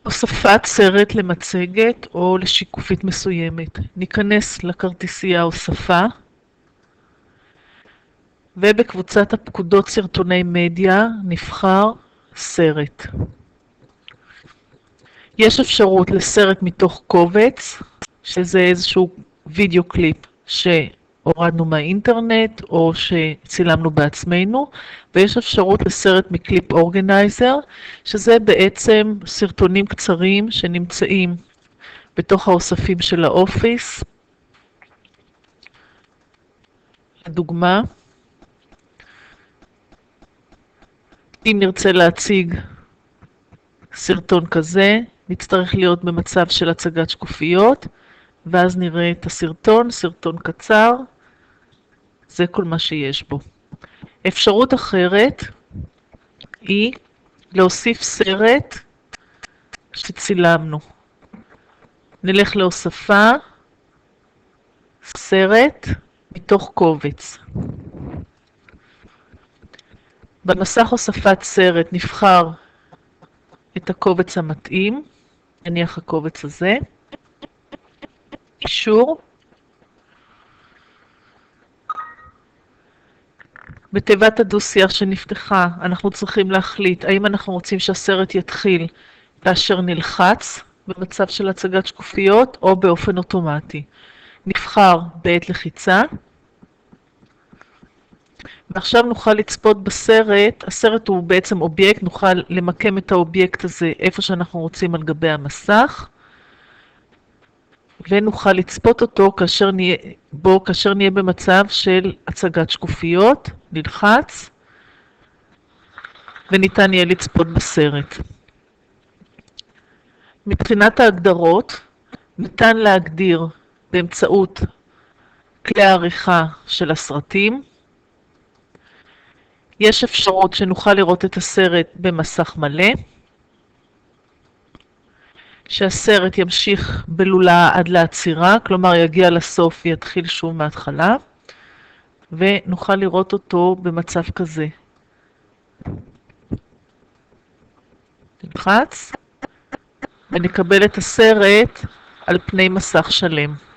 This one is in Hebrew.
הוספת סרט למצגת או לשיקופית מסוימת. ניכנס לכרטיסייה הוספה, ובקבוצת הפקודות סרטוני מדיה נבחר סרט. יש אפשרות לסרט מתוך קובץ, שזה איזשהו וידאו קליפ שהורדנו מהאינטרנט או שצילמנו בעצמנו, ויש אפשרות לסרט מקליפ אורגנייזר, שזה בעצם סרטונים קצרים שנמצאים בתוך האוספים של האופיס. לדוגמה, אם נרצה להציג סרטון כזה, נצטרך להיות במצב של הצגת שקופיות, ואז נראה את הסרטון, סרטון קצר, זה כל מה שיש בו. אפשרות אחרת היא להוסיף סרט שצילמנו. נלך להוספה, סרט מתוך קובץ. במסך הוספת סרט נבחר את הקובץ המתאים, נניח הקובץ הזה, אישור. בתיבת הדו-שיח שנפתחה אנחנו צריכים להחליט האם אנחנו רוצים שהסרט יתחיל כאשר נלחץ במצב של הצגת שקופיות או באופן אוטומטי. נבחר בעת לחיצה. ועכשיו נוכל לצפות בסרט, הסרט הוא בעצם אובייקט, נוכל למקם את האובייקט הזה איפה שאנחנו רוצים על גבי המסך, ונוכל לצפות אותו כאשר נהיה במצב של הצגת שקופיות, נלחץ, וניתן יהיה לצפות בסרט. מבחינת ההגדרות, ניתן להגדיר באמצעות כלי העריכה של הסרטים. יש אפשרות שנוכל לראות את הסרט במסך מלא, שהסרט ימשיך בלולה עד לעצירה, כלומר יגיע לסוף ויתחיל שוב מההתחלה, ונוכל לראות אותו במצב כזה. נלחץ, ונקבל את הסרט על פני מסך שלם.